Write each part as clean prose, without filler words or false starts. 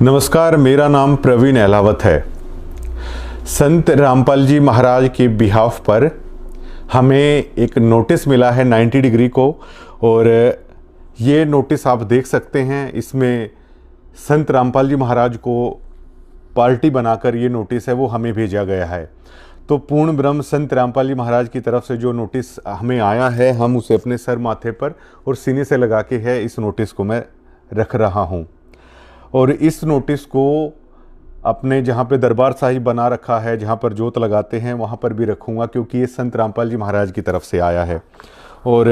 नमस्कार, मेरा नाम प्रवीण अहलावत है। संत रामपाल जी महाराज के बिहाफ पर हमें एक नोटिस मिला है 90 डिग्री को, और ये नोटिस आप देख सकते हैं। इसमें संत रामपाल जी महाराज को पार्टी बनाकर ये नोटिस है वो हमें भेजा गया है। तो पूर्ण ब्रह्म संत रामपाल जी महाराज की तरफ से जो नोटिस हमें आया है, हम उसे अपने सर माथे पर और सीने से लगा के है इस नोटिस को मैं रख रहा हूँ। और इस नोटिस को अपने जहाँ पे दरबार साहिब बना रखा है, जहाँ पर जोत लगाते हैं, वहाँ पर भी रखूँगा, क्योंकि ये संत रामपाल जी महाराज की तरफ से आया है। और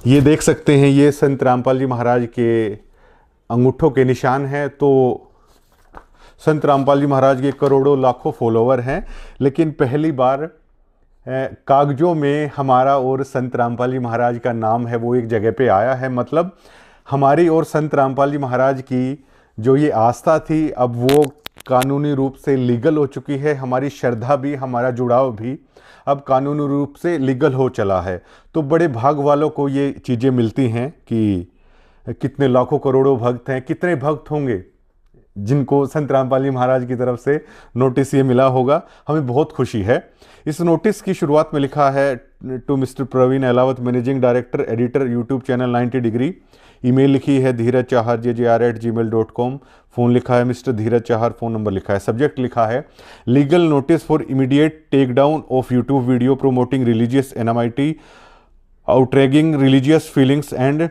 ये देख सकते हैं, ये संत रामपाल जी महाराज के अंगूठों के निशान हैं। तो संत रामपाल जी महाराज के करोड़ों लाखों फॉलोवर हैं, लेकिन पहली बार कागजों में हमारा और संत रामपाल जी महाराज का नाम है वो एक जगह पे आया है। मतलब हमारी और संत रामपाल जी महाराज की जो ये आस्था थी, अब वो कानूनी रूप से लीगल हो चुकी है। हमारी श्रद्धा भी, हमारा जुड़ाव भी अब कानूनी रूप से लीगल हो चला है। तो बड़े भाग वालों को ये चीज़ें मिलती हैं कि कितने लाखों करोड़ों भक्त हैं, कितने भक्त होंगे जिनको संत रामपाल जी महाराज की तरफ से नोटिस ये मिला होगा। हमें बहुत खुशी है। इस नोटिस की शुरुआत में लिखा है, to mister Praveen Ahlawat, managing director, editor, YouTube channel 90 degree. Email लिखी है धीरज चाहर jjr@gmail.com। फ़ोन लिखा है mister Dheeraj Chahar. Phone number लिखा है। सब्जेक्ट लिखा है legal notice for immediate take down of YouTube video promoting religious enmity, outraging religious feelings and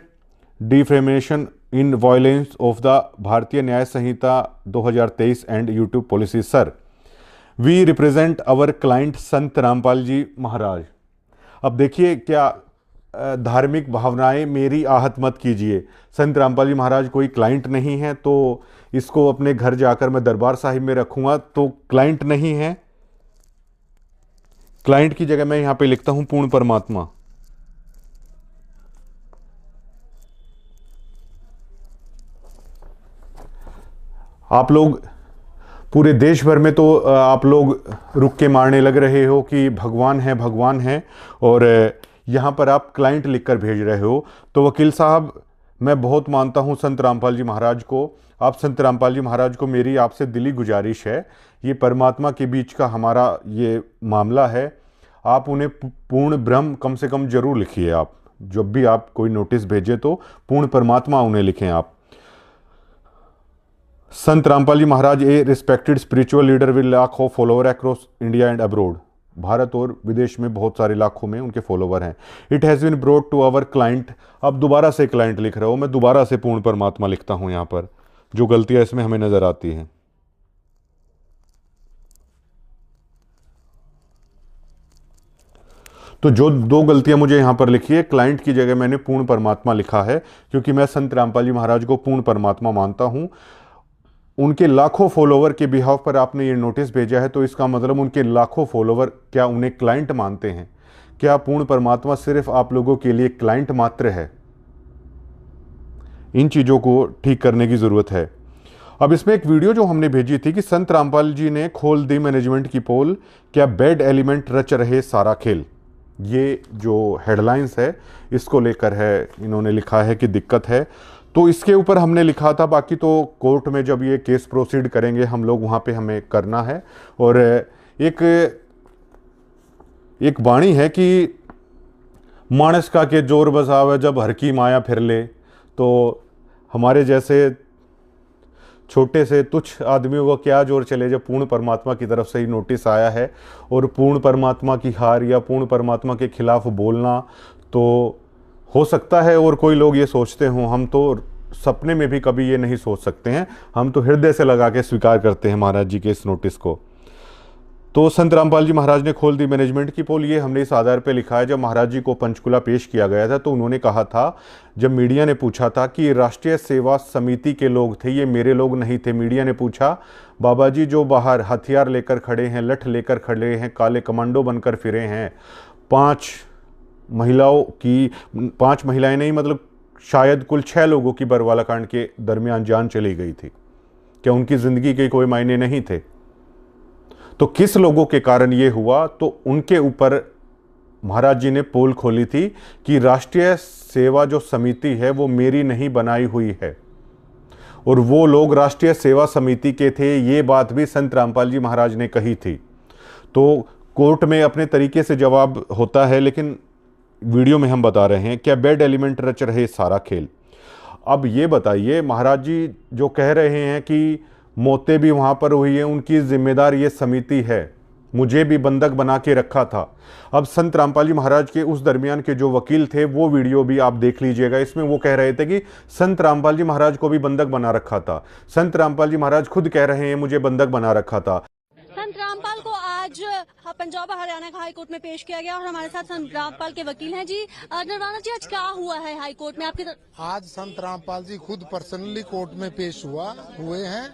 defamation in violence of the Bharatiya Nyaya Sanhita 2023 and YouTube policy. Sir, we represent our client Sant Rampal ji महाराज। अब देखिए, क्या धार्मिक भावनाएं मेरी आहत मत कीजिए। संत रामपाल जी महाराज कोई क्लाइंट नहीं है, तो इसको अपने घर जाकर मैं दरबार साहिब में रखूंगा तो क्लाइंट नहीं है। क्लाइंट की जगह मैं यहां पे लिखता हूं पूर्ण परमात्मा। आप लोग पूरे देश भर में तो आप लोग रुक के मारने लग रहे हो कि भगवान है भगवान है, और यहाँ पर आप क्लाइंट लिखकर भेज रहे हो। तो वकील साहब, मैं बहुत मानता हूँ संत रामपाल जी महाराज को। आप संत रामपाल जी महाराज को मेरी आपसे दिली गुजारिश है, ये परमात्मा के बीच का हमारा ये मामला है। आप उन्हें पूर्ण ब्रह्म कम से कम जरूर लिखिए। आप जब भी आप कोई नोटिस भेजें तो पूर्ण परमात्मा उन्हें लिखें आप। Sant Rampal ji Maharaj a respected spiritual leader with lakh of follower across India and abroad. Bharat और विदेश में बहुत सारे लाखों में उनके फॉलोवर हैं। It has been brought to our client. अब दोबारा से क्लाइंट लिख रहा हूँ मैं, दोबारा से पूर्ण परमात्मा लिखता हूँ यहाँ पर, जो गलतियाँ इसमें हमें नजर आती हैं। तो जो दो गलतियां मुझे यहाँ पर लिखी है, क्लाइंट की जगह मैंने पूर्ण परमात्मा लिखा है, क्योंकि मैं संत रामपाल जी महाराज को पूर्ण परमात्मा मानता हूँ। उनके लाखों फॉलोवर के बिहाफ पर आपने ये नोटिस भेजा है, तो इसका मतलब उनके लाखों फॉलोवर क्या उन्हें क्लाइंट मानते हैं? क्या पूर्ण परमात्मा सिर्फ आप लोगों के लिए क्लाइंट मात्र है? इन चीज़ों को ठीक करने की ज़रूरत है। अब इसमें एक वीडियो जो हमने भेजी थी कि संत रामपाल जी ने खोल दी मैनेजमेंट की पोल, क्या बैड एलिमेंट रच रहे सारा खेल। ये जो हेडलाइंस है इसको लेकर है, इन्होंने लिखा है कि दिक्कत है। तो इसके ऊपर हमने लिखा था, बाकी तो कोर्ट में जब ये केस प्रोसीड करेंगे हम लोग, वहाँ पे हमें करना है। और एक वाणी है कि मानस का के जोर बसावे जब हर की माया फिर ले। तो हमारे जैसे छोटे से तुच्छ आदमियों को क्या जोर चले जब पूर्ण परमात्मा की तरफ से ही नोटिस आया है। और पूर्ण परमात्मा की हार या पूर्ण परमात्मा के खिलाफ बोलना तो हो सकता है, और कोई लोग ये सोचते हों, हम तो सपने में भी कभी ये नहीं सोच सकते हैं। हम तो हृदय से लगा के स्वीकार करते हैं महाराज जी के इस नोटिस को। तो संत रामपाल जी महाराज ने खोल दी मैनेजमेंट की पोल, ये हमने इस आधार पे लिखा है। जब महाराज जी को पंचकुला पेश किया गया था तो उन्होंने कहा था, जब मीडिया ने पूछा था कि राष्ट्रीय सेवा समिति के लोग थे, ये मेरे लोग नहीं थे। मीडिया ने पूछा, बाबा जी जो बाहर हथियार लेकर खड़े हैं, लठ लेकर खड़े हैं, काले कमांडो बनकर फिरे हैं, 5 महिलाएं नहीं, मतलब शायद कुल 6 लोगों की बरवाला कांड के दरमियान जान चली गई थी। क्या उनकी जिंदगी के कोई मायने नहीं थे? तो किस लोगों के कारण ये हुआ? तो उनके ऊपर महाराज जी ने पोल खोली थी कि राष्ट्रीय सेवा जो समिति है वो मेरी नहीं बनाई हुई है। और वो लोग राष्ट्रीय सेवा समिति के थे। ये बात भी संत रामपाल जी महाराज ने कही थी। तो कोर्ट में अपने तरीके से जवाब होता है, लेकिन वीडियो में हम बता रहे हैं क्या बैड एलिमेंट रच रहे सारा खेल। अब ये बताइए, महाराज जी जो कह रहे हैं कि मौतें भी वहाँ पर हुई हैं, उनकी जिम्मेदार ये समिति है, मुझे भी बंधक बना के रखा था। अब संत रामपाल जी महाराज के उस दरमियान के जो वकील थे वो वीडियो भी आप देख लीजिएगा। इसमें वो कह रहे थे कि संत रामपाल जी महाराज को भी बंधक बना रखा था। संत रामपाल जी महाराज खुद कह रहे हैं मुझे बंधक बना रखा था। संत रामपाल को आज पंजाब और हरियाणा का हाई कोर्ट में पेश किया गया और हमारे साथ संत रामपाल के वकील हैं। जी निर्वाणा जी, आज क्या हुआ है हाई कोर्ट में आपकी आज संत रामपाल जी खुद पर्सनली कोर्ट में पेश हुए हैं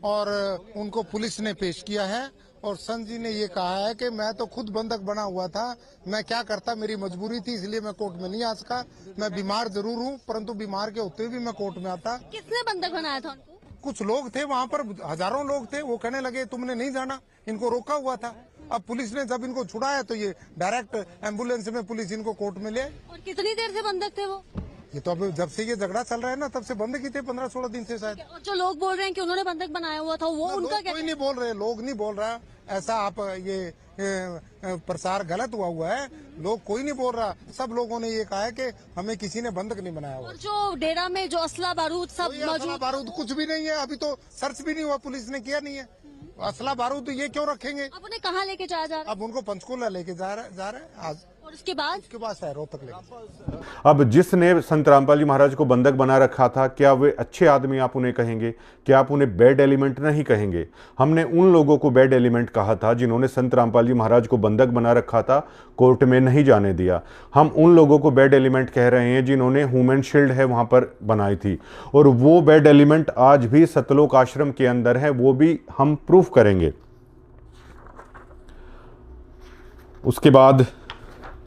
और उनको पुलिस ने पेश किया है। और संत जी ने ये कहा है कि मैं तो खुद बंधक बना हुआ था, मैं क्या करता, मेरी मजबूरी थी इसलिए मैं कोर्ट में नहीं आ सका। मैं बीमार जरूर हूँ, परंतु बीमार के होते हुए भी मैं कोर्ट में आता। किसने बंधक बनाया था उनको? कुछ लोग थे वहाँ पर, हजारों लोग थे। वो कहने लगे तुमने नहीं जाना, इनको रोका हुआ था। अब पुलिस ने जब इनको छुड़ाया तो ये डायरेक्ट एम्बुलेंस में पुलिस इनको कोर्ट में ले। और कितनी देर से बंधक थे वो? ये तो अब जब से ये झगड़ा चल रहा है ना, तब से बंद की थे, 15-16 दिन से शायद। और जो लोग बोल रहे हैं कि उन्होंने बंधक बनाया हुआ था, वो उनका क्या? कोई नहीं बोल रहे, लोग नहीं बोल रहा ऐसा। आप ये प्रसार गलत हुआ है। लोग कोई नहीं बोल रहा, सब लोगों ने ये कहा है कि हमें किसी ने बंधक नहीं बनाया हुआ। और जो डेरा में जो असला बारूद सब मौजूद, बारूद कुछ भी नहीं है। अभी तो सर्च भी नहीं हुआ, पुलिस ने किया नहीं है। असला बारूद ये क्यों रखेंगे? अब उन्हें कहाँ लेके जाया जा रहा है? अब उनको पंचकूला लेके जा रहे हैं आज। और उसके बाद रोहतक लेके। अब जिसने संत रामपाल जी महाराज को बंधक बना रखा था, क्या वे अच्छे आदमी आप उन्हें कहेंगे? क्या आप उन्हें बैड एलिमेंट नहीं कहेंगे? हमने उन लोगों को बैड एलिमेंट कहा था जिन्होंने संत रामपाल जी महाराज को बंधक बना रखा था, कोर्ट में नहीं जाने दिया। हम उन लोगों को बैड एलिमेंट कह रहे हैं जिन्होंने ह्यूमन शील्ड है वहां पर बनाई थी, और वो बैड एलिमेंट आज भी सतलोक आश्रम के अंदर है, वो भी हम प्रूफ करेंगे। उसके बाद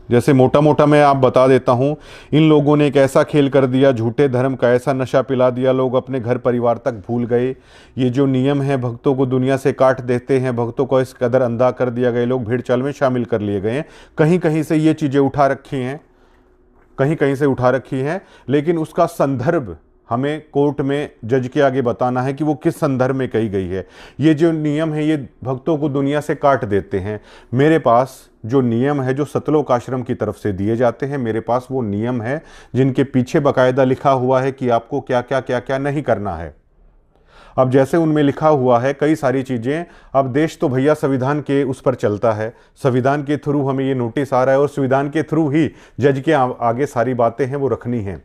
जैसे मोटा मोटा मैं आप बता देता हूं, इन लोगों ने एक ऐसा खेल कर दिया, झूठे धर्म का ऐसा नशा पिला दिया, लोग अपने घर परिवार तक भूल गए। ये जो नियम है, भक्तों को दुनिया से काट देते हैं, भक्तों को इस कदर अंधा कर दिया गया, लोग भीड़ चाल में शामिल कर लिए गए हैं। कहीं कहीं से ये चीज़ें उठा रखी हैं, कहीं कहीं से उठा रखी हैं, लेकिन उसका संदर्भ हमें कोर्ट में जज के आगे बताना है कि वो किस संदर्भ में कही गई है। ये जो नियम है, ये भक्तों को दुनिया से काट देते हैं। मेरे पास जो नियम है, जो सतलोक आश्रम की तरफ से दिए जाते हैं, मेरे पास वो नियम है जिनके पीछे बाकायदा लिखा हुआ है कि आपको क्या क्या क्या क्या नहीं करना है। अब जैसे उनमें लिखा हुआ है कई सारी चीज़ें, अब देश तो भैया संविधान के उस पर चलता है, संविधान के थ्रू हमें ये नोटिस आ रहा है और संविधान के थ्रू ही जज के आगे सारी बातें हैं वो रखनी हैं।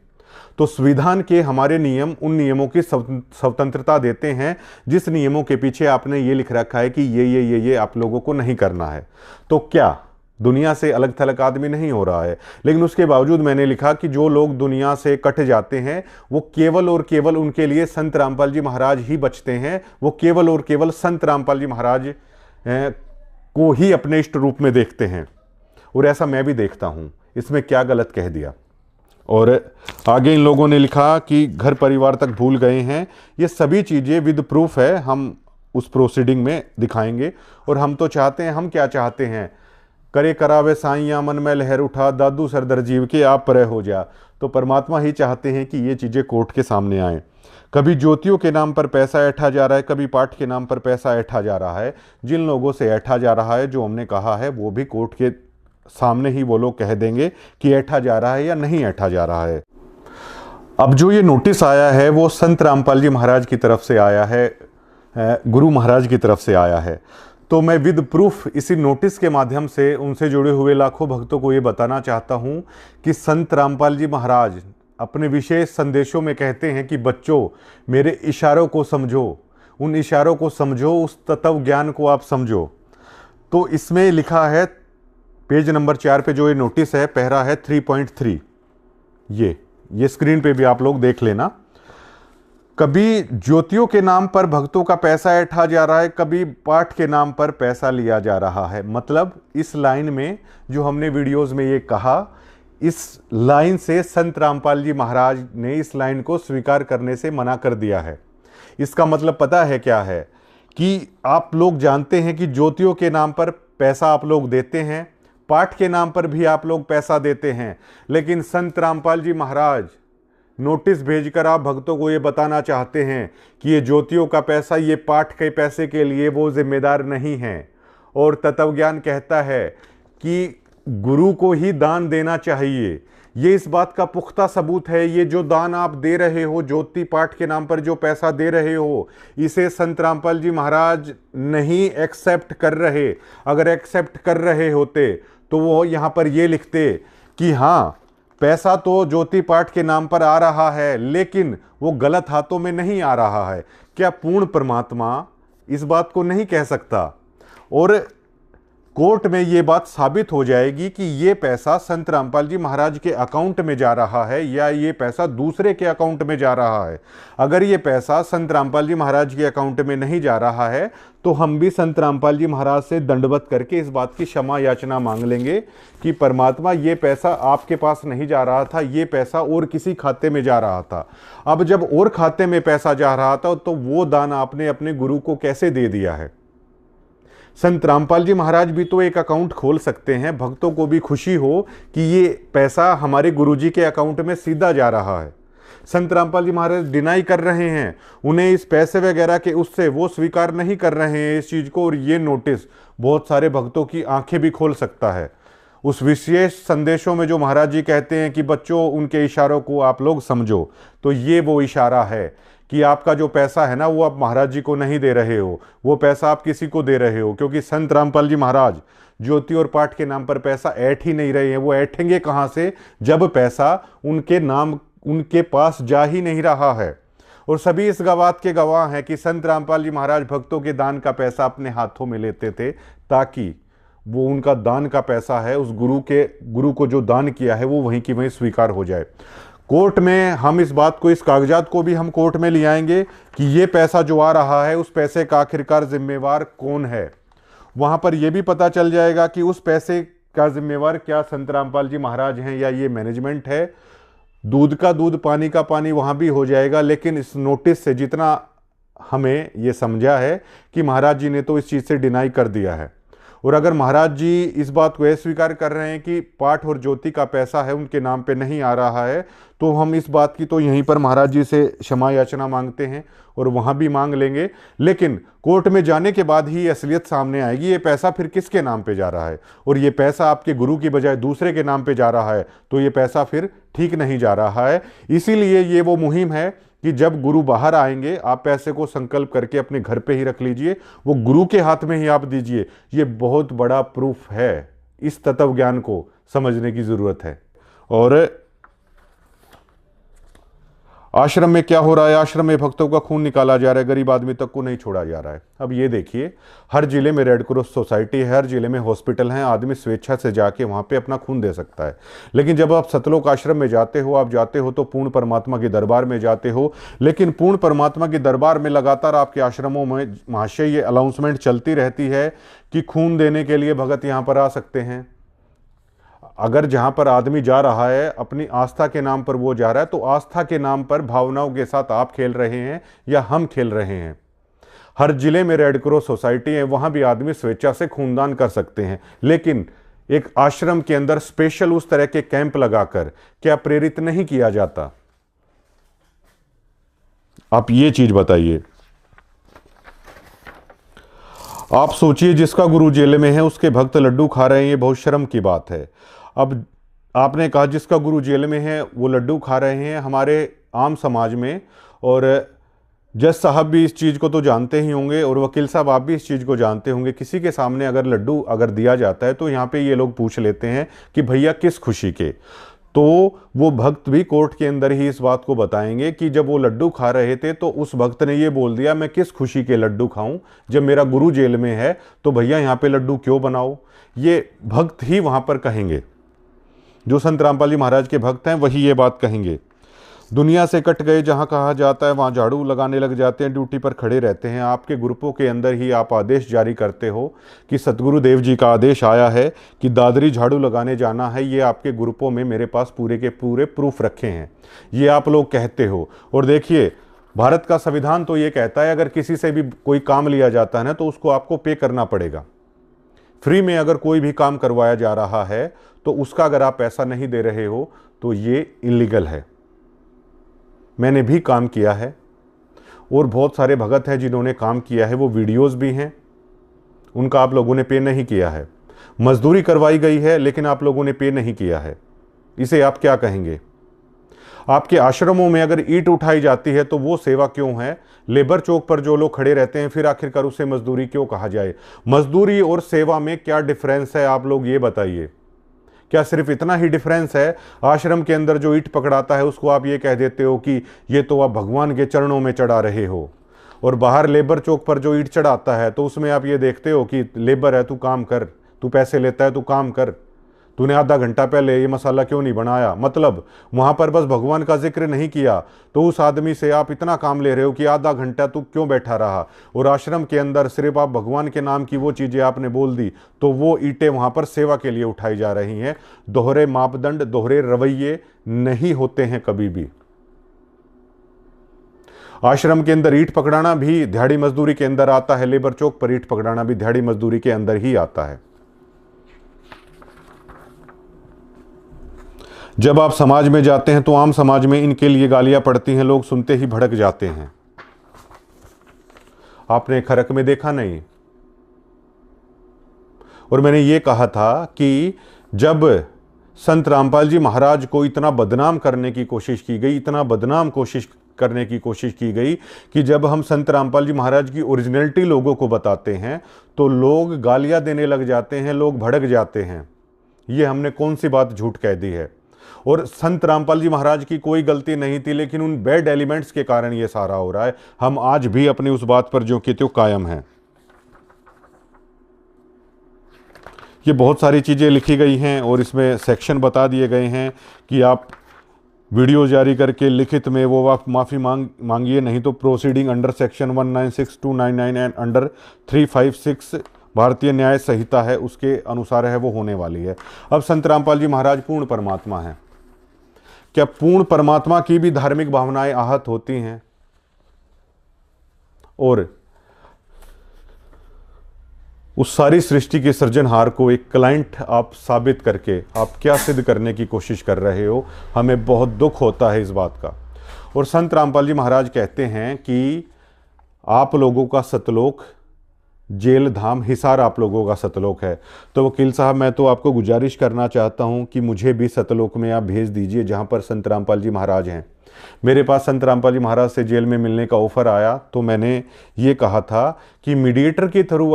तो संविधान के हमारे नियम उन नियमों की स्वतंत्रता देते हैं जिस नियमों के पीछे आपने ये लिख रखा है कि ये आप लोगों को नहीं करना है। तो क्या दुनिया से अलग थलग आदमी नहीं हो रहा है? लेकिन उसके बावजूद मैंने लिखा कि जो लोग दुनिया से कट जाते हैं वो केवल और केवल उनके लिए संत रामपाल जी महाराज ही बचते हैं। वो केवल और केवल संत रामपाल जी महाराज को ही अपने इष्ट रूप में देखते हैं, और ऐसा मैं भी देखता हूँ। इसमें क्या गलत कह दिया? और आगे इन लोगों ने लिखा कि घर परिवार तक भूल गए हैं। ये सभी चीज़ें विद प्रूफ है, हम उस प्रोसीडिंग में दिखाएंगे। और हम तो चाहते हैं, हम क्या चाहते हैं, करे करावे साईं मन में लहर उठा, दादू सरदर जीव के आप परे हो जा। तो परमात्मा ही चाहते हैं कि ये चीज़ें कोर्ट के सामने आएँ। कभी ज्योतियों के नाम पर पैसा ऐठा जा रहा है, कभी पाठ के नाम पर पैसा ऐठा जा रहा है। जिन लोगों से ऐठा जा रहा है, जो हमने कहा है, वो भी कोर्ट के सामने ही वो लोग कह देंगे कि ऐठा जा रहा है या नहीं ऐठा जा रहा है। अब जो ये नोटिस आया है वो संत रामपाल जी महाराज की तरफ से आया है, गुरु महाराज की तरफ से आया है। तो मैं विद प्रूफ इसी नोटिस के माध्यम से उनसे जुड़े हुए लाखों भक्तों को ये बताना चाहता हूँ कि संत रामपाल जी महाराज अपने विशेष संदेशों में कहते हैं कि बच्चों, मेरे इशारों को समझो, उन इशारों को समझो, उस तत्व ज्ञान को आप समझो। तो इसमें लिखा है पेज नंबर 4 पे जो ये नोटिस है, पहरा है 3.3। ये स्क्रीन पे भी आप लोग देख लेना। कभी ज्योतियों के नाम पर भक्तों का पैसा ऐठा जा रहा है, कभी पाठ के नाम पर पैसा लिया जा रहा है। मतलब इस लाइन में जो हमने वीडियोस में ये कहा, इस लाइन से संत रामपाल जी महाराज ने इस लाइन को स्वीकार करने से मना कर दिया है। इसका मतलब पता है क्या है कि आप लोग जानते हैं कि ज्योतियों के नाम पर पैसा आप लोग देते हैं, पाठ के नाम पर भी आप लोग पैसा देते हैं, लेकिन संत रामपाल जी महाराज नोटिस भेजकर आप भक्तों को ये बताना चाहते हैं कि ये ज्योतियों का पैसा, ये पाठ के पैसे के लिए वो जिम्मेदार नहीं है। और तत्वज्ञान कहता है कि गुरु को ही दान देना चाहिए। ये इस बात का पुख्ता सबूत है। ये जो दान आप दे रहे हो, ज्योति पाठ के नाम पर जो पैसा दे रहे हो, इसे संत रामपाल जी महाराज नहीं एक्सेप्ट कर रहे। अगर एक्सेप्ट कर रहे होते तो वो यहाँ पर ये लिखते कि हाँ, पैसा तो ज्योति पाठ के नाम पर आ रहा है, लेकिन वो गलत हाथों में नहीं आ रहा है। क्या पूर्ण परमात्मा इस बात को नहीं कह सकता? और कोर्ट में ये बात साबित हो जाएगी कि ये पैसा संत रामपाल जी महाराज के अकाउंट में जा रहा है या ये पैसा दूसरे के अकाउंट में जा रहा है। अगर ये पैसा संत रामपाल जी महाराज के अकाउंट में नहीं जा रहा है तो हम भी संत रामपाल जी महाराज से दंडवत करके इस बात की क्षमा याचना मांग लेंगे कि परमात्मा, ये पैसा आपके पास नहीं जा रहा था, ये पैसा और किसी खाते में जा रहा था। अब जब और खाते में पैसा जा रहा था तो वो दान आपने अपने गुरु को कैसे दे दिया है? संत रामपाल जी महाराज भी तो एक अकाउंट खोल सकते हैं, भक्तों को भी खुशी हो कि ये पैसा हमारे गुरुजी के अकाउंट में सीधा जा रहा है। संत रामपाल जी महाराज डिनाई कर रहे हैं, उन्हें इस पैसे वगैरह के उससे वो स्वीकार नहीं कर रहे हैं इस चीज़ को। और ये नोटिस बहुत सारे भक्तों की आंखें भी खोल सकता है। उस विशेष संदेशों में जो महाराज जी कहते हैं कि बच्चों, उनके इशारों को आप लोग समझो, तो ये वो इशारा है कि आपका जो पैसा है ना, वो आप महाराज जी को नहीं दे रहे हो, वो पैसा आप किसी को दे रहे हो। क्योंकि संत रामपाल जी महाराज ज्योति और पाठ के नाम पर पैसा ऐठ ही नहीं रहे हैं। वो ऐठेंगे कहाँ से जब पैसा उनके नाम, उनके पास जा ही नहीं रहा है। और सभी इस बात के गवाह हैं कि संत रामपाल जी महाराज भक्तों के दान का पैसा अपने हाथों में लेते थे ताकि वो उनका दान का पैसा है, उस गुरु को जो दान किया है वो वहीं की वहीं स्वीकार हो जाए। कोर्ट में हम इस बात को, इस कागजात को भी हम कोर्ट में ले आएंगे कि ये पैसा जो आ रहा है, उस पैसे का आखिरकार जिम्मेवार कौन है। वहां पर यह भी पता चल जाएगा कि उस पैसे का जिम्मेवार क्या संत रामपाल जी महाराज हैं या ये मैनेजमेंट है। दूध का दूध, पानी का पानी वहां भी हो जाएगा। लेकिन इस नोटिस से जितना हमें ये समझा है कि महाराज जी ने तो इस चीज़ से डिनाई कर दिया है। और अगर महाराज जी इस बात को स्वीकार कर रहे हैं कि पाठ और ज्योति का पैसा है उनके नाम पे नहीं आ रहा है, तो हम इस बात की तो यहीं पर महाराज जी से क्षमा याचना मांगते हैं और वहाँ भी मांग लेंगे। लेकिन कोर्ट में जाने के बाद ही असलियत सामने आएगी, ये पैसा फिर किसके नाम पे जा रहा है। और ये पैसा आपके गुरु की बजाय दूसरे के नाम पे जा रहा है, तो ये पैसा फिर ठीक नहीं जा रहा है। इसीलिए ये वो मुहिम है कि जब गुरु बाहर आएंगे, आप पैसे को संकल्प करके अपने घर पे ही रख लीजिए, वो गुरु के हाथ में ही आप दीजिए। ये बहुत बड़ा प्रूफ है। इस तत्व ज्ञान को समझने की जरूरत है। और आश्रम में क्या हो रहा है? आश्रम में भक्तों का खून निकाला जा रहा है, गरीब आदमी तक को नहीं छोड़ा जा रहा है। अब ये देखिए, हर जिले में रेड क्रॉस सोसाइटी है, हर जिले में हॉस्पिटल है, आदमी स्वेच्छा से जाके वहाँ पे अपना खून दे सकता है। लेकिन जब आप सतलोक आश्रम में जाते हो, आप जाते हो तो पूर्ण परमात्मा के दरबार में जाते हो। लेकिन पूर्ण परमात्मा के दरबार में लगातार आपके आश्रमों में महाशय ये अनाउंसमेंट चलती रहती है कि खून देने के लिए भगत यहाँ पर आ सकते हैं। अगर जहां पर आदमी जा रहा है अपनी आस्था के नाम पर वो जा रहा है, तो आस्था के नाम पर भावनाओं के साथ आप खेल रहे हैं या हम खेल रहे हैं। हर जिले में रेड क्रॉस सोसाइटी है, वहां भी आदमी स्वेच्छा से खूनदान कर सकते हैं। लेकिन एक आश्रम के अंदर स्पेशल उस तरह के कैंप लगाकर क्या प्रेरित नहीं किया जाता? आप ये चीज बताइए। आप सोचिए, जिसका गुरु जेल में है उसके भक्त लड्डू खा रहे हैं, ये बहुत शर्म की बात है। अब आपने कहा जिसका गुरु जेल में है वो लड्डू खा रहे हैं हमारे आम समाज में, और जज साहब भी इस चीज़ को तो जानते ही होंगे और वकील साहब आप भी इस चीज़ को जानते होंगे। किसी के सामने अगर लड्डू अगर दिया जाता है तो यहाँ पे ये लोग पूछ लेते हैं कि भैया किस खुशी के। तो वो भक्त भी कोर्ट के अंदर ही इस बात को बताएंगे कि जब वो लड्डू खा रहे थे तो उस भक्त ने ये बोल दिया, मैं किस खुशी के लड्डू खाऊं, जब मेरा गुरु जेल में है तो भैया यहाँ पे लड्डू क्यों बनाओ। ये भक्त ही वहाँ पर कहेंगे, जो संत रामपाल जी महाराज के भक्त हैं वही ये बात कहेंगे। दुनिया से कट गए जहाँ कहा जाता है वहाँ झाड़ू लगाने लग जाते हैं, ड्यूटी पर खड़े रहते हैं। आपके ग्रुपों के अंदर ही आप आदेश जारी करते हो कि सतगुरु देव जी का आदेश आया है कि दादरी झाड़ू लगाने जाना है। ये आपके ग्रुपों में मेरे पास पूरे के पूरे प्रूफ रखे हैं, ये आप लोग कहते हो। और देखिए, भारत का संविधान तो ये कहता है अगर किसी से भी कोई काम लिया जाता है ना तो उसको आपको पे करना पड़ेगा। फ्री में अगर कोई भी काम करवाया जा रहा है तो उसका अगर आप पैसा नहीं दे रहे हो तो ये इलीगल है। मैंने भी काम किया है और बहुत सारे भगत हैं जिन्होंने काम किया है, वो वीडियोस भी हैं, उनका आप लोगों ने पे नहीं किया है। मजदूरी करवाई गई है लेकिन आप लोगों ने पे नहीं किया है, इसे आप क्या कहेंगे? आपके आश्रमों में अगर ईंट उठाई जाती है तो वो सेवा क्यों है? लेबर चौक पर जो लोग खड़े रहते हैं फिर आखिरकार उसे मजदूरी क्यों कहा जाए? मजदूरी और सेवा में क्या डिफरेंस है, आप लोग ये बताइए। क्या सिर्फ इतना ही डिफरेंस है? आश्रम के अंदर जो ईंट पकड़ाता है उसको आप ये कह देते हो कि ये तो आप भगवान के चरणों में चढ़ा रहे हो, और बाहर लेबर चौक पर जो ईंट चढ़ाता है तो उसमें आप ये देखते हो कि लेबर है, तू काम कर, तू पैसे लेता है, तू काम कर, तूने आधा घंटा पहले ये मसाला क्यों नहीं बनाया? मतलब वहां पर बस भगवान का जिक्र नहीं किया तो उस आदमी से आप इतना काम ले रहे हो कि आधा घंटा तू क्यों बैठा रहा, और आश्रम के अंदर सिर्फ आप भगवान के नाम की वो चीजें आपने बोल दी तो वो ईंटें वहां पर सेवा के लिए उठाई जा रही हैं। दोहरे मापदंड, दोहरे रवैये नहीं होते हैं कभी भी। आश्रम के अंदर ईंट पकड़ाना भी दिहाड़ी मजदूरी के अंदर आता है, लेबर चौक पर ईंट पकड़ाना भी दिहाड़ी मजदूरी के अंदर ही आता है। जब आप समाज में जाते हैं तो आम समाज में इनके लिए गालियां पड़ती हैं, लोग सुनते ही भड़क जाते हैं। आपने खरक में देखा नहीं? और मैंने ये कहा था कि जब संत रामपाल जी महाराज को इतना बदनाम करने की कोशिश की गई, इतना बदनाम करने की कोशिश की गई कि जब हम संत रामपाल जी महाराज की ओरिजिनलिटी लोगों को बताते हैं तो लोग गालियां देने लग जाते हैं, लोग भड़क जाते हैं। ये हमने कौन सी बात झूठ कह दी है? और संत रामपाल जी महाराज की कोई गलती नहीं थी, लेकिन उन बैड एलिमेंट्स के कारण ये सारा हो रहा है। हम आज भी अपनी उस बात पर जो कि त्यों कायम हैं। ये बहुत सारी चीज़ें लिखी गई हैं और इसमें सेक्शन बता दिए गए हैं कि आप वीडियो जारी करके लिखित में वो आप माफ़ी मांगिए, नहीं तो proceeding under section 196299 and under 356 भारतीय न्याय संहिता है उसके अनुसार है वो होने वाली है। अब संत रामपाल जी महाराज पूर्ण परमात्मा हैं। क्या पूर्ण परमात्मा की भी धार्मिक भावनाएं आहत होती हैं? और उस सारी सृष्टि के सृजनहार को एक क्लाइंट आप साबित करके आप क्या सिद्ध करने की कोशिश कर रहे हो? हमें बहुत दुख होता है इस बात का। और संत रामपाल जी महाराज कहते हैं कि आप लोगों का सतलोक जेल धाम हिसार आप लोगों का सतलोक है। तो वकील साहब, मैं तो आपको गुजारिश करना चाहता हूं कि मुझे भी सतलोक में आप भेज दीजिए जहां पर संत रामपाल जी महाराज हैं। मेरे पास संत रामपाल जी महाराज से जेल में मिलने का ऑफर आया तो मैंने ये कहा था कि मीडिएटर के थ्रू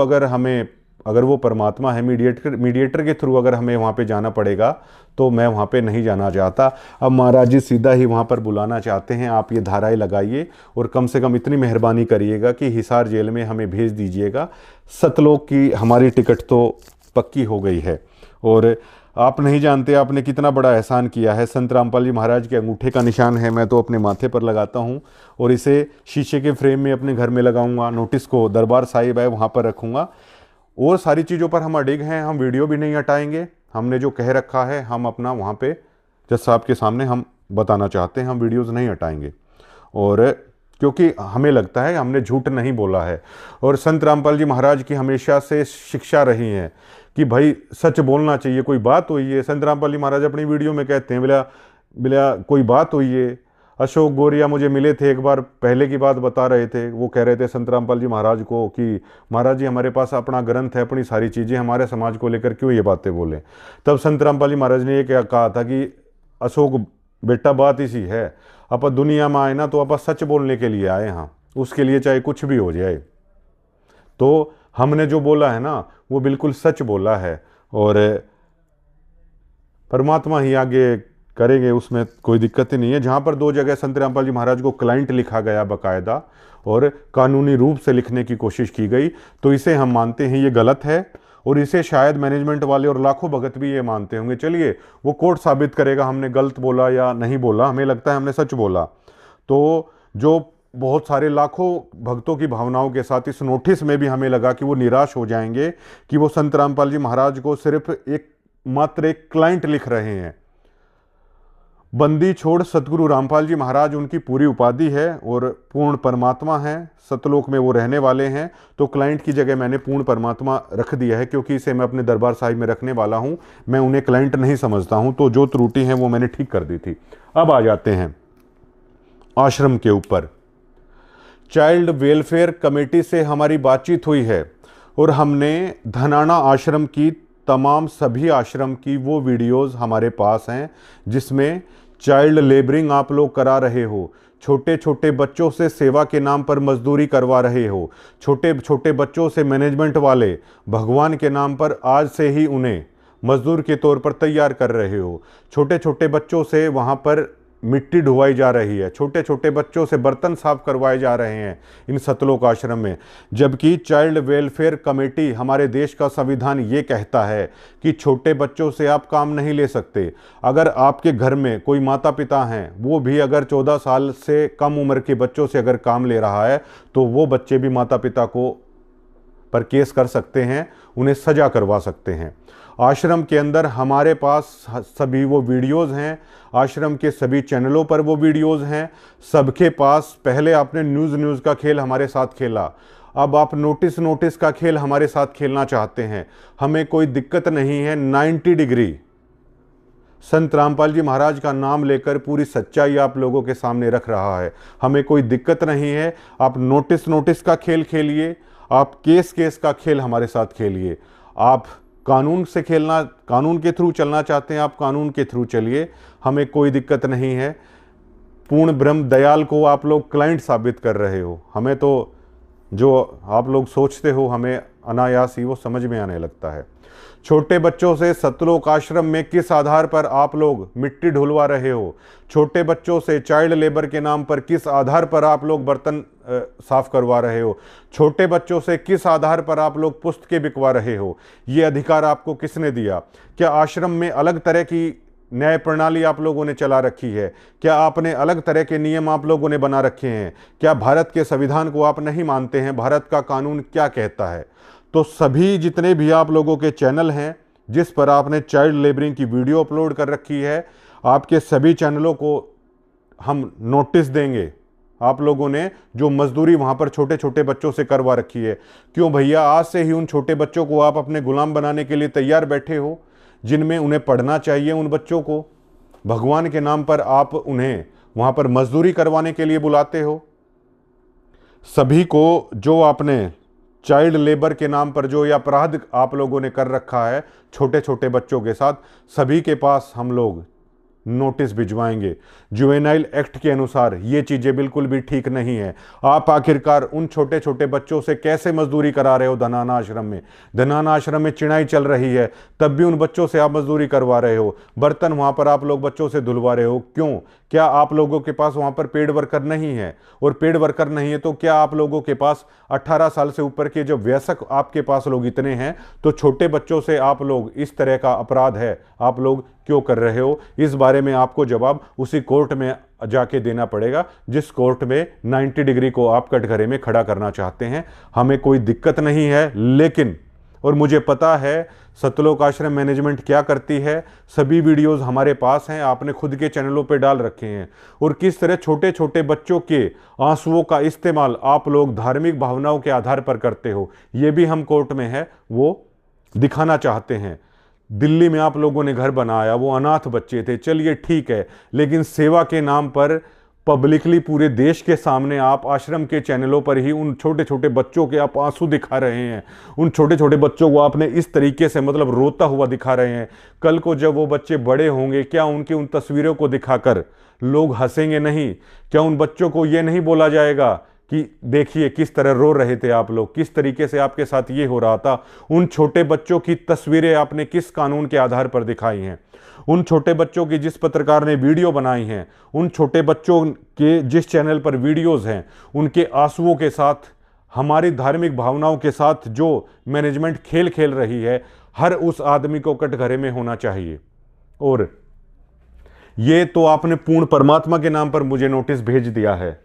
अगर वो परमात्मा है, मीडिएटर के थ्रू अगर हमें वहाँ पे जाना पड़ेगा तो मैं वहाँ पे नहीं जाना चाहता। अब महाराज जी सीधा ही वहाँ पर बुलाना चाहते हैं। आप ये धाराएं लगाइए और कम से कम इतनी मेहरबानी करिएगा कि हिसार जेल में हमें भेज दीजिएगा। सतलोक की हमारी टिकट तो पक्की हो गई है। और आप नहीं जानते आपने कितना बड़ा एहसान किया है। संत रामपाल जी महाराज के अंगूठे का निशान है, मैं तो अपने माथे पर लगाता हूँ और इसे शीशे के फ्रेम में अपने घर में लगाऊंगा। नोटिस को दरबार साहिब है वहाँ पर रखूँगा। और सारी चीज़ों पर हम अडिग हैं, हम वीडियो भी नहीं हटाएंगे। हमने जो कह रखा है हम अपना वहाँ पे जज साहब के सामने हम बताना चाहते हैं, हम वीडियोज़ नहीं हटाएंगे। और क्योंकि हमें लगता है हमने झूठ नहीं बोला है। और संत रामपाल जी महाराज की हमेशा से शिक्षा रही है कि भाई सच बोलना चाहिए। कोई बात हुई है, संत रामपाल जी महाराज अपनी वीडियो में कहते हैं बिला कोई बात हुई है। अशोक गोरिया मुझे मिले थे एक बार, पहले की बात बता रहे थे। वो कह रहे थे संत रामपाल जी महाराज को कि महाराज जी हमारे पास अपना ग्रंथ है, अपनी सारी चीज़ें, हमारे समाज को लेकर क्यों ये बातें बोलें। तब संत रामपाल जी महाराज ने ये क्या कहा था कि अशोक बेटा बात इसी है, आप दुनिया में आए ना तो आप सच बोलने के लिए आए, हाँ उसके लिए चाहे कुछ भी हो जाए। तो हमने जो बोला है ना वो बिल्कुल सच बोला है और परमात्मा ही आगे करेंगे, उसमें कोई दिक्कत ही नहीं है। जहाँ पर 2 जगह संत रामपाल जी महाराज को क्लाइंट लिखा गया बाकायदा और कानूनी रूप से लिखने की कोशिश की गई, तो इसे हम मानते हैं ये गलत है और इसे शायद मैनेजमेंट वाले और लाखों भगत भी ये मानते होंगे। चलिए वो कोर्ट साबित करेगा हमने गलत बोला या नहीं बोला, हमें लगता है हमने सच बोला। तो जो बहुत सारे लाखों भक्तों की भावनाओं के साथ इस नोटिस में भी हमें लगा कि वो निराश हो जाएंगे कि वो संत रामपाल जी महाराज को सिर्फ मात्र एक क्लाइंट लिख रहे हैं। बंदी छोड़ सतगुरु रामपाल जी महाराज उनकी पूरी उपाधि है और पूर्ण परमात्मा है, सतलोक में वो रहने वाले हैं। तो क्लाइंट की जगह मैंने पूर्ण परमात्मा रख दिया है क्योंकि इसे मैं अपने दरबार साहिब में रखने वाला हूं। मैं उन्हें क्लाइंट नहीं समझता हूं, तो जो त्रुटि है वो मैंने ठीक कर दी थी। अब आ जाते हैं आश्रम के ऊपर। चाइल्ड वेलफेयर कमेटी से हमारी बातचीत हुई है और हमने धनाना आश्रम की तमाम सभी आश्रम की वो वीडियोस हमारे पास हैं जिसमें चाइल्ड लेबरिंग आप लोग करा रहे हो, छोटे छोटे बच्चों से सेवा के नाम पर मजदूरी करवा रहे हो, छोटे छोटे बच्चों से मैनेजमेंट वाले भगवान के नाम पर आज से ही उन्हें मजदूर के तौर पर तैयार कर रहे हो, छोटे छोटे बच्चों से वहाँ पर मिट्टी ढुवाई जा रही है, छोटे छोटे बच्चों से बर्तन साफ करवाए जा रहे हैं इन सतलोक आश्रम में। जबकि चाइल्ड वेलफेयर कमेटी, हमारे देश का संविधान ये कहता है कि छोटे बच्चों से आप काम नहीं ले सकते। अगर आपके घर में कोई माता पिता हैं, वो भी अगर 14 साल से कम उम्र के बच्चों से अगर काम ले रहा है तो वो बच्चे भी माता पिता को पर केस कर सकते हैं, उन्हें सजा करवा सकते हैं। आश्रम के अंदर हमारे पास सभी वो वीडियोज़ हैं, आश्रम के सभी चैनलों पर वो वीडियोज़ हैं, सबके पास। पहले आपने न्यूज़ का खेल हमारे साथ खेला, अब आप नोटिस का खेल हमारे साथ खेलना चाहते हैं। हमें कोई दिक्कत नहीं है। 90 डिग्री संत रामपाल जी महाराज का नाम लेकर पूरी सच्चाई आप लोगों के सामने रख रहा है। हमें कोई दिक्कत नहीं है। आप नोटिस का खेल खेलिए, आप केस का खेल हमारे साथ खेलिए। आप कानून से खेलना, कानून के थ्रू चलना चाहते हैं, आप कानून के थ्रू चलिए, हमें कोई दिक्कत नहीं है। पूर्ण ब्रह्म दयाल को आप लोग क्लाइंट साबित कर रहे हो। हमें तो जो आप लोग सोचते हो हमें अनायास ही वो समझ में आने लगता है। छोटे बच्चों से सतलोक आश्रम में किस आधार पर आप लोग मिट्टी ढुलवा रहे हो? छोटे बच्चों से चाइल्ड लेबर के नाम पर किस आधार पर आप लोग बर्तन साफ करवा रहे हो? छोटे बच्चों से किस आधार पर आप लोग पुस्तकें बिकवा रहे हो? ये अधिकार आपको किसने दिया? क्या आश्रम में अलग तरह की न्याय प्रणाली आप लोगों ने चला रखी है? क्या आपने अलग तरह के नियम आप लोगों ने बना रखे हैं? क्या भारत के संविधान को आप नहीं मानते हैं? भारत का कानून क्या कहता है? तो सभी जितने भी आप लोगों के चैनल हैं जिस पर आपने चाइल्ड लेबरिंग की वीडियो अपलोड कर रखी है, आपके सभी चैनलों को हम नोटिस देंगे। आप लोगों ने जो मजदूरी वहां पर छोटे छोटे बच्चों से करवा रखी है, क्यों भैया आज से ही उन छोटे बच्चों को आप अपने गुलाम बनाने के लिए तैयार बैठे हो? जिनमें उन्हें पढ़ना चाहिए, उन बच्चों को भगवान के नाम पर आप उन्हें वहां पर मजदूरी करवाने के लिए बुलाते हो। सभी को जो आपने चाइल्ड लेबर के नाम पर जो ये अपराध आप लोगों ने कर रखा है छोटे छोटे बच्चों के साथ, सभी के पास हम लोग नोटिस भिजवाएंगे। जुवेनाइल एक्ट के अनुसार ये चीज़ें बिल्कुल भी ठीक नहीं है। आप आखिरकार उन छोटे छोटे बच्चों से कैसे मजदूरी करा रहे हो? धनाना आश्रम में, धनाना आश्रम में चिनाई चल रही है, तब भी उन बच्चों से आप मजदूरी करवा रहे हो। बर्तन वहाँ पर आप लोग बच्चों से धुलवा रहे हो, क्यों? क्या आप लोगों के पास वहाँ पर पेड वर्कर नहीं है? और पेड वर्कर नहीं है तो क्या आप लोगों के पास 18 साल से ऊपर के जो वयस्क आपके पास लोग इतने हैं, तो छोटे बच्चों से आप लोग इस तरह का अपराध है आप लोग क्यों कर रहे हो? इस बारे में आपको जवाब उसी कोर्ट में जाके देना पड़ेगा जिस कोर्ट में 90 डिग्री को आप कटघरे में खड़ा करना चाहते हैं। हमें कोई दिक्कत नहीं है, लेकिन और मुझे पता है सतलोक आश्रम मैनेजमेंट क्या करती है। सभी वीडियोस हमारे पास हैं, आपने खुद के चैनलों पे डाल रखे हैं। और किस तरह छोटे छोटे बच्चों के आंसुओं का इस्तेमाल आप लोग धार्मिक भावनाओं के आधार पर करते हो, ये भी हम कोर्ट में है वो दिखाना चाहते हैं। दिल्ली में आप लोगों ने घर बनाया, वो अनाथ बच्चे थे, चलिए ठीक है, लेकिन सेवा के नाम पर पब्लिकली पूरे देश के सामने आप आश्रम के चैनलों पर ही उन छोटे छोटे बच्चों के आप आंसू दिखा रहे हैं। उन छोटे छोटे बच्चों को आपने इस तरीके से मतलब रोता हुआ दिखा रहे हैं। कल को जब वो बच्चे बड़े होंगे, क्या उनकी उन तस्वीरों को दिखाकर लोग हंसेंगे नहीं? क्या उन बच्चों को ये नहीं बोला जाएगा कि देखिए किस तरह रो रहे थे आप लोग, किस तरीके से आपके साथ ये हो रहा था? उन छोटे बच्चों की तस्वीरें आपने किस कानून के आधार पर दिखाई हैं? उन छोटे बच्चों की जिस पत्रकार ने वीडियो बनाई हैं, उन छोटे बच्चों के जिस चैनल पर वीडियोस हैं, उनके आंसुओं के साथ, हमारी धार्मिक भावनाओं के साथ जो मैनेजमेंट खेल खेल रही है, हर उस आदमी को कटघरे में होना चाहिए। और ये तो आपने पूर्ण परमात्मा के नाम पर मुझे नोटिस भेज दिया है।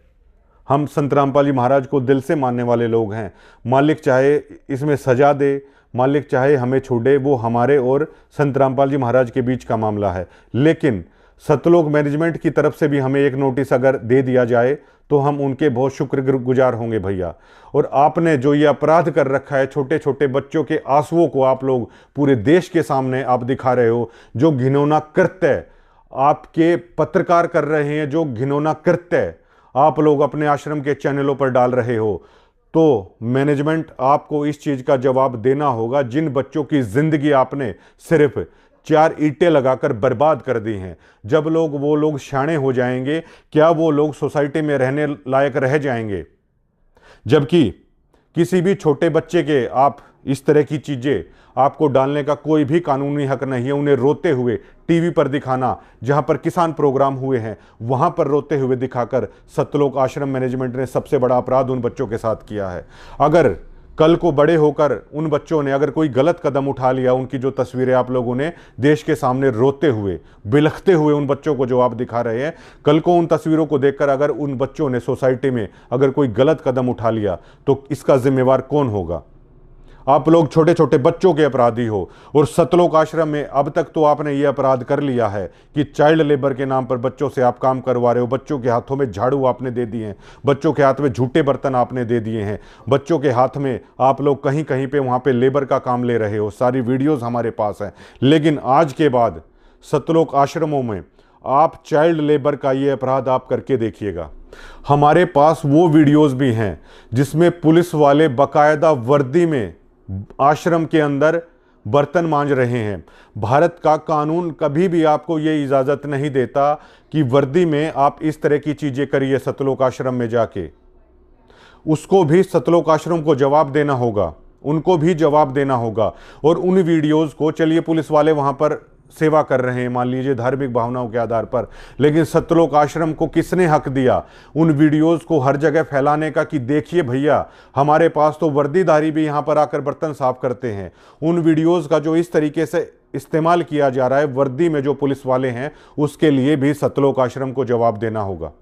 हम संत रामपाल जी महाराज को दिल से मानने वाले लोग हैं। मालिक चाहे इसमें सजा दे, मालिक चाहे हमें छोड़े, वो हमारे और संत रामपाल जी महाराज के बीच का मामला है। लेकिन सतलोक मैनेजमेंट की तरफ से भी हमें एक नोटिस अगर दे दिया जाए तो हम उनके बहुत शुक्रगुजार होंगे भैया। और आपने जो ये अपराध कर रखा है, छोटे छोटे बच्चों के आंसुओं को आप लोग पूरे देश के सामने आप दिखा रहे हो, जो घिनौना कृत्य आपके पत्रकार कर रहे हैं, जो घिनौना कृत्य आप लोग अपने आश्रम के चैनलों पर डाल रहे हो, तो मैनेजमेंट आपको इस चीज़ का जवाब देना होगा। जिन बच्चों की ज़िंदगी आपने सिर्फ 4 ईंटें लगाकर बर्बाद कर दी हैं, जब वो लोग शाणे हो जाएंगे, क्या वो लोग सोसाइटी में रहने लायक रह जाएंगे? जबकि किसी भी छोटे बच्चे के आप इस तरह की चीज़ें आपको डालने का कोई भी कानूनी हक नहीं है। उन्हें रोते हुए टीवी पर दिखाना, जहां पर किसान प्रोग्राम हुए हैं वहां पर रोते हुए दिखाकर सतलोक आश्रम मैनेजमेंट ने सबसे बड़ा अपराध उन बच्चों के साथ किया है। अगर कल को बड़े होकर उन बच्चों ने अगर कोई गलत कदम उठा लिया, उनकी जो तस्वीरें आप लोगों ने देश के सामने रोते हुए बिलखते हुए उन बच्चों को जो आप दिखा रहे हैं, कल को उन तस्वीरों को देखकर अगर उन बच्चों ने सोसाइटी में अगर कोई गलत कदम उठा लिया तो इसका जिम्मेवार कौन होगा? आप लोग छोटे छोटे बच्चों के अपराधी हो। और सतलोक आश्रम में अब तक तो आपने ये अपराध कर लिया है कि चाइल्ड लेबर के नाम पर बच्चों से आप काम करवा रहे हो। बच्चों के हाथों में झाड़ू आपने दे दिए हैं, बच्चों के हाथ में झूठे बर्तन आपने दे दिए हैं, बच्चों के हाथ में आप लोग कहीं कहीं पे वहाँ पे लेबर का काम ले रहे हो। सारी वीडियोस हमारे पास हैं। लेकिन आज के बाद सतलोक आश्रमों में आप चाइल्ड लेबर का ये अपराध आप करके देखिएगा। हमारे पास वो वीडियोस भी हैं जिसमें पुलिस वाले बाकायदा वर्दी में आश्रम के अंदर बर्तन मांज रहे हैं। भारत का कानून कभी भी आपको ये इजाज़त नहीं देता कि वर्दी में आप इस तरह की चीज़ें करिए। सतलोक आश्रम में जाके उसको भी सतलोक आश्रम को जवाब देना होगा, उनको भी जवाब देना होगा। और उन वीडियोस को, चलिए पुलिस वाले वहाँ पर सेवा कर रहे हैं मान लीजिए धार्मिक भावनाओं के आधार पर, लेकिन सतलोक आश्रम को किसने हक दिया उन वीडियोस को हर जगह फैलाने का कि देखिए भैया हमारे पास तो वर्दीधारी भी यहाँ पर आकर बर्तन साफ करते हैं। उन वीडियोस का जो इस तरीके से इस्तेमाल किया जा रहा है वर्दी में जो पुलिस वाले हैं, उसके लिए भी सतलोक आश्रम को जवाब देना होगा।